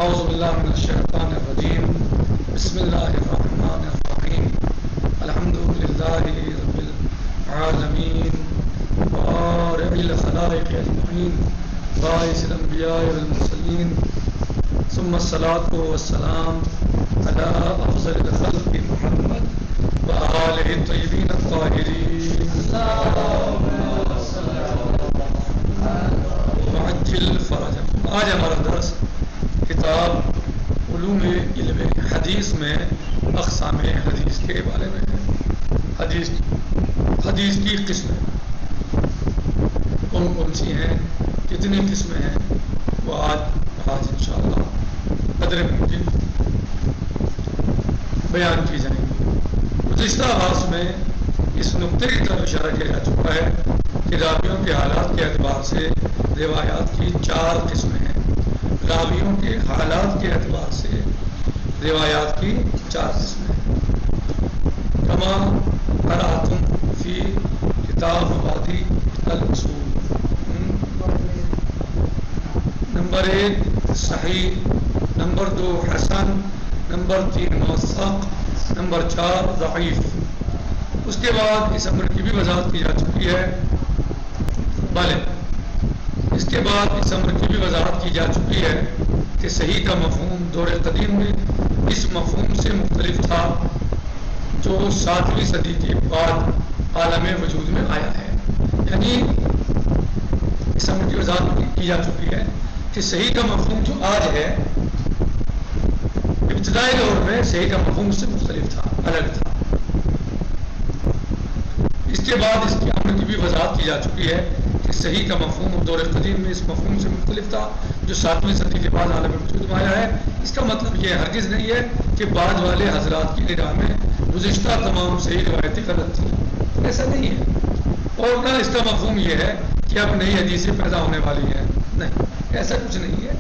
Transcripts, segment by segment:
اعوذ باللہ من الشیطان الرجیم بسم اللہ الرحمن الرحیم الحمد للہ رب العالمین بارئ الخلائق اجمعین باعث الانبیاء والمرسلین ثم الصلاۃ والسلام علی افضل الخلق محمد وآلہ الطیبین الطاہرین وعجل فرجهم۔ آج ہمارا درس کتاب علوم علم حدیث میں اقسام حدیث کے بارے میں ہے۔ حدیث کی قسمیں کون کون سی ہیں، کتنی قسمیں ہیں، وہ آج انشاءاللہ قدر ممکن بیان کی جائیں گی۔ گزشتہ آغاز میں اس نقطے کی طرف اشارہ کیا جا چکا ہے کہ راویوں کے حالات کے اعتبار سے روایات کی 4 قسمیں ہیں۔ راویوں کے حالات کے اعتبار سے روایات کی 4 قسمیں ہیں۔ کما قرأتم فی کتاب وادی الاصول۔ نمبر 1 صحیح، نمبر 2 حسن، نمبر 3 موثق، نمبر 4 ضعیف۔ اس کے بعد اس امر کی بھی وضاحت کی جا چکی ہے، اس کے بعد اس امر کی بھی وضاحت کی جا چکی ہے کہ صحیح کا مفہوم دور قدیم میں اس مفہوم سے مختلف تھا جو 7ویں صدی کے بعد عالم وجود میں آیا ہے۔ یعنی اس امر کی وضاحت کی جا چکی ہے کہ صحیح کا مفہوم جو آج ہے، ابتدائی دور میں صحیح کا مفہوم اس سے مختلف تھا، الگ تھا۔ اس کے بعد اس کے امر کی بھی وضاحت کی جا چکی ہے کہ صحیح کا مفہوم دور قدیم میں اس مفہوم سے مختلف تھا جو 7ویں صدی کے بعد عالم وجود میں آیا ہے۔ اس کا مطلب یہ ہرگز نہیں ہے کہ بعد والے حضرات کی نگاہ میں گزشتہ تمام صحیح روایتیں غلط تھیں، ایسا نہیں ہے۔ اور نہ اس کا مفہوم یہ ہے کہ اب نئی حدیثیں پیدا ہونے والی ہیں، نہیں، ایسا کچھ نہیں ہے،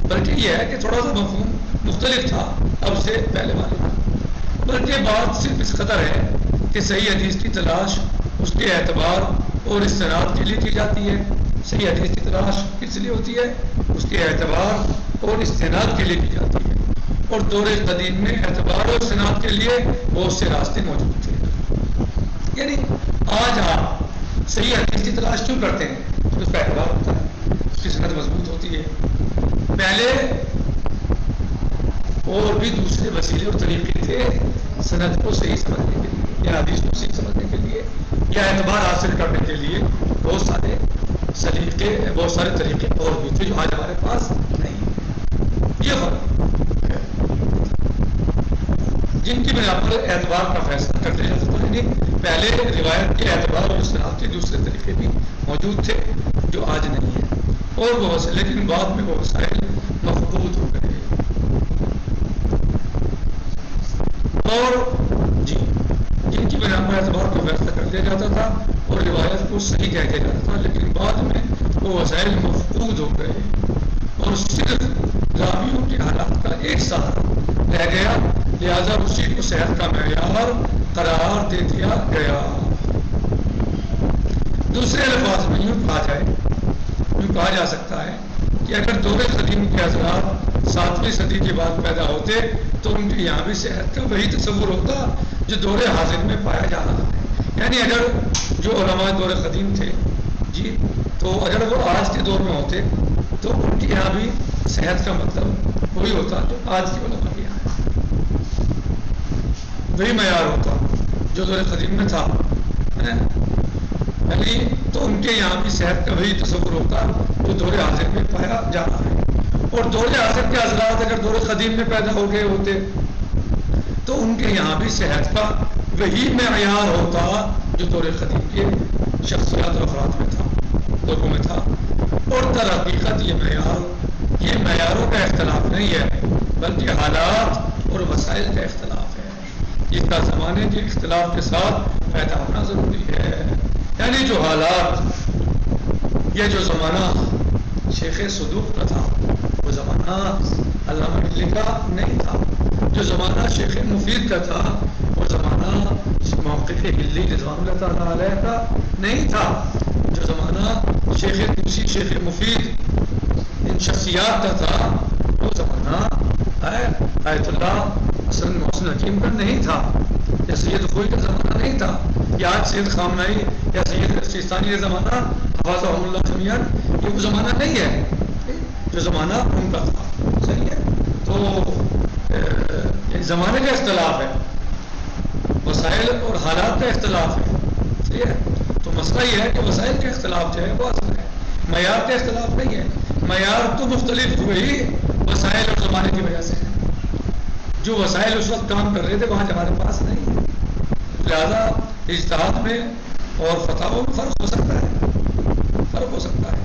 بلکہ یہ ہے کہ تھوڑا سا مفہوم مختلف تھا اب سے پہلے والے کا۔ بلکہ بات صرف اس قدر ہے کہ صحیح حدیث کی تلاش اس کے اعتبار اور استناد کے لیے کی جاتی ہے۔ صحیح حدیث کی تلاش کس لیے ہوتی ہے؟ اس کے اعتبار اور استناد کے لیے کی جاتی ہے۔ اور دور قدیم میں اعتبار اور استناد کے لیے بہت سے راستے موجود تھے۔ یعنی آج آپ صحیح حدیث کی تلاش کیوں کرتے ہیں؟ اس کا اعتبار ہوتا ہے، اس کی سند مضبوط ہوتی ہے۔ پہلے اور بھی دوسرے وسیلے اور طریقے تھے سند کو صحیح سمجھنے کے لیے یا حدیث کو صحیح سمجھنے کے لیے یا اعتبار حاصل کرنے کے لیے بہت سارے طریقے اور بھی تھے جو آج ہمارے پاس نہیں۔ یہ فرق ہے جن کی بنا پر اعتبار کا فیصلہ کرتے جاتے تھے۔ یعنی پہلے روایت کے اعتبار اور استناد کے دوسرے طریقے بھی موجود تھے جو آج نہیں ہے، اور وہ لیکن بعد میں وہ وسائل مفقود ہو گئے اور جن کی بنا پر اعتبار کو فیصلہ کر دیا جاتا تھا اور روایت کو صحیح کہہ دیا جاتا تھا، لیکن بعد میں وہ وسائل مفقود ہو گئے اور صرف راویوں کے حالات کا ایک سہارا رہ گیا، لہذا اسی کو صحت کا معیار قرار دے دیا گیا۔ دوسرے الفاظ میں یوں کہا جا سکتا ہے کہ اگر دور قدیم کے حضرات 7ویں صدی کے بعد پیدا ہوتے تو ان کے یہاں بھی صحت کا وہی تصور ہوتا جو دور حاضر میں پایا جا رہا ہے۔ یعنی اگر جو علماء دور قدیم تھے تو اگر وہ آج کے دور میں ہوتے تو ان کے یہاں بھی صحت کا مطلب وہی ہوتا جو آج کے علماء کے یہاں ہے، وہی معیار ہوتا جو دور قدیم میں تھا۔ یعنی تو ان کے یہاں بھی صحت کا وہی تصور ہوتا جو دور حاضر میں پایا جا رہا ہے۔ اور دور حاضر کے حضرات اگر دور قدیم میں پیدا ہو گئے ہوتے تو ان کے یہاں بھی صحت کا وہی معیار ہوتا جو دور قدیم کے شخصیات اور افراد میں تھا، لوگوں میں تھا۔ اور در حقیقت یہ معیاروں کا اختلاف نہیں ہے بلکہ حالات اور وسائل کا اختلاف ہے، جس کا زمانے کے اختلاف کے ساتھ پیدا ہونا ضروری ہے۔ یعنی جو حالات، یہ جو زمانہ شیخ صدوق کا تھا وہ زمانہ علامہ ملی کا نہیں تھا، جو زمانہ شیخ مفید کا تھا وہ زمانہ موقف ہلی رضوان اللہ تعالیٰ علیہ کا نہیں تھا، جو زمانہ شیخ طوسی، شیخ مفید ان شخصیات کا تھا وہ زمانہ آیت اللہ حسن محسن حکیم کا نہیں تھا، یا سید خوئی کا زمانہ نہیں تھا، یا آج سید خامنائی یا سید سیستانی کا زمانہ حفاظہم اللہ جمیعاً، یہ وہ زمانہ نہیں ہے جو زمانہ ان کا تھا. صحیح ہے. تو زمانے کا اختلاف ہے، وسائل اور حالات کا اختلاف ہے. صحیح ہے. تو مسئلہ یہ ہے کہ وسائل کا اختلاف جو ہے وہ اصل ہے، معیار کا اختلاف نہیں ہے. معیار تو مختلف ہوئے ہی وسائل اور زمانے کی وجہ سے ہے. جو وسائل اس وقت کام کر رہے تھے وہاں ہمارے پاس نہیں، لہذا اجتہاد میں اور فتاووں میں فرق ہو سکتا ہے، فرق ہو سکتا ہے.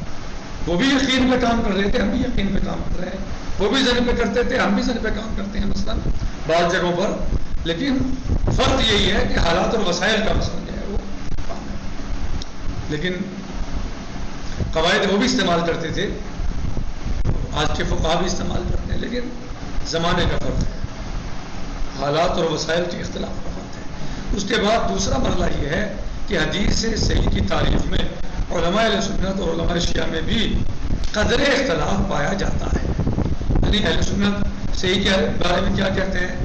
وہ بھی یقین پہ کام کر رہے تھے، ہم بھی یقین پہ کام کر رہے ہیں. وہ بھی ذہن پہ کرتے تھے، ہم بھی ذہن پہ کام کرتے ہیں مثلا بعض جگہوں پر. لیکن فرق یہی ہے کہ حالات اور وسائل کا مسئلہ جو ہے وہ کام ہے. لیکن قواعد وہ بھی استعمال کرتے تھے، آج کے فقہا بھی استعمال کرتے ہیں، لیکن زمانے کا فرق ہے، حالات اور وسائل کے اختلاف کا فرق ہے. اس کے بعد دوسرا مرحلہ یہ ہے کہ حدیث صحیح کی تعریف میں علماء اہل سنت اور علماء شیعہ میں بھی قدر اختلاف پایا جاتا ہے. یعنی اہل سنت صحیح کے بارے میں کیا کہتے ہیں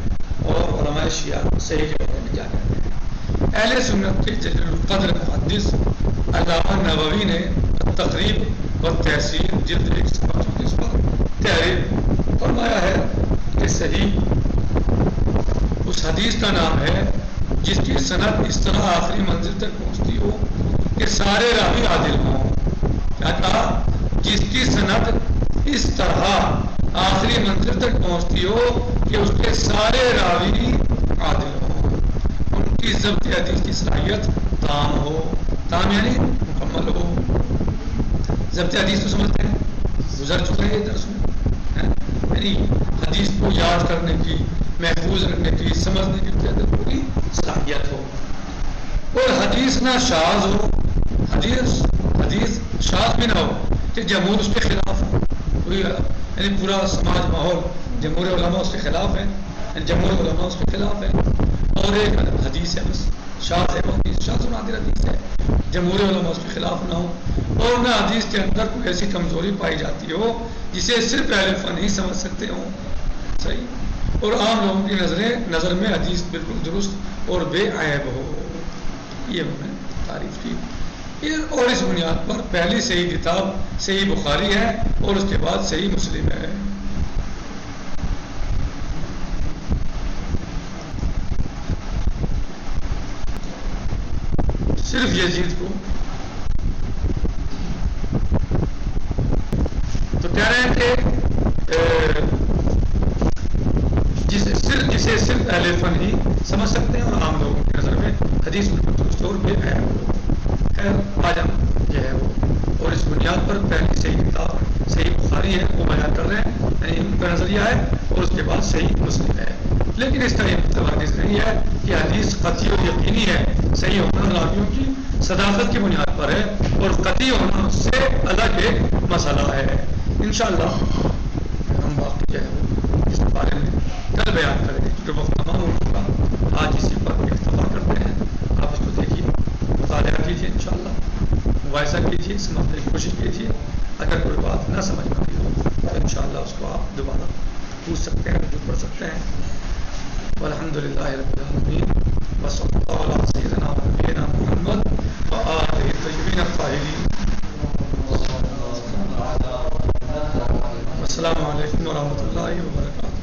اور علماء شیعہ صحیح کے بارے میں کیا کہتے ہیں. اہل سنت کے جلیل القدر محدث علامہ نووی نے تقریب و تحصیل جلد 134 پر تحریر فرمایا ہے کہ صحیح اس حدیث کا نام ہے جس کی سند اس طرح آخری منزل تک پہنچتی ہو کہ سارے راوی عادل ہوں. کیا کہا؟ جس کی سند اس طرح آخری منزل تک پہنچتی ہو کہ اس کے سارے راوی عادل ہوں، ان کی ضبط حدیث کی صلاحیت تام ہو. تام یعنی مکمل ہو. ضبط حدیث تو سمجھتے ہیں، گزر چکے ہیں درس میں. یعنی حدیث کو یاد کرنے کی، محفوظ رکھنے کی، سمجھنے کی پوری صلاحیت ہو. اور حدیث نہ شاذ ہو، حدیث شاذ بھی نہ ہو کہ جمہور اس کے خلاف ہو. یعنی پورا سماج ماحول جمہور علماء اس کے خلاف ہے، جمہور علماء اس کے خلاف ہے، اور ایک حدیث ہے بس شاذ ہے، شاذ و نادر حدیث ہے، جمہور علماء اس کے خلاف نہ ہو. اور نہ حدیث کے اندر کوئی ایسی کمزوری پائی جاتی ہو جسے صرف اہل فن ہی سمجھ سکتے ہوں. صحیح. اور عام لوگوں کی نظر میں حدیث بالکل درست اور بے عیب ہو. یہ میں نے تعریف کی. اور اس بنیاد پر پہلی صحیح کتاب صحیح بخاری ہے اور اس کے بعد صحیح مسلم ہے. صرف یزید کو تو کہہ رہے ہیں کہ جسے صرف اہل فن ہی سمجھ سکتے ہیں اور عام لوگوں کی نظر میں حدیث درست اور بے عیب ہے. آج ہم یہ ہے وہ، اور اس بنیاد پر پہلی صحیح کتاب صحیح بخاری ہے وہ بیان کر رہے ہیں. یعنی ان کا نظریہ ہے اور اس کے بعد صحیح مسلم ہے. لیکن اس کا یہ مطلب حدیث نہیں ہے کہ حدیث قطعی اور یقینی ہے. صحیح ہونا راویوں کی صداقت کی بنیاد پر ہے اور قطعی ہونا سے الگ ایک مسئلہ ہے. انشاءاللہ ہم باقی جو ہے اس بارے میں کل بیان کریں گے، جو وقت تمام ہو چکا. آج اسی پر اکتفا کرتے ہیں. آپ اس کو دیکھیے، مطالعہ کیجیے، انشاءاللہ مباحثہ کیجیے، سمجھنے کی کوشش کیجیے. اگر کوئی بات نہ سمجھ میں آئی ہو تو انشاءاللہ اس کو آپ دوبارہ پوچھ سکتے ہیں، رجوع کر سکتے ہیں. والحمدللہ رب العالمین وصلی اللہ علی سیدنا و نبینا محمد وآلہ الطیبین الطاہرین. السلام علیکم ورحمۃ اللہ وبرکاتہ.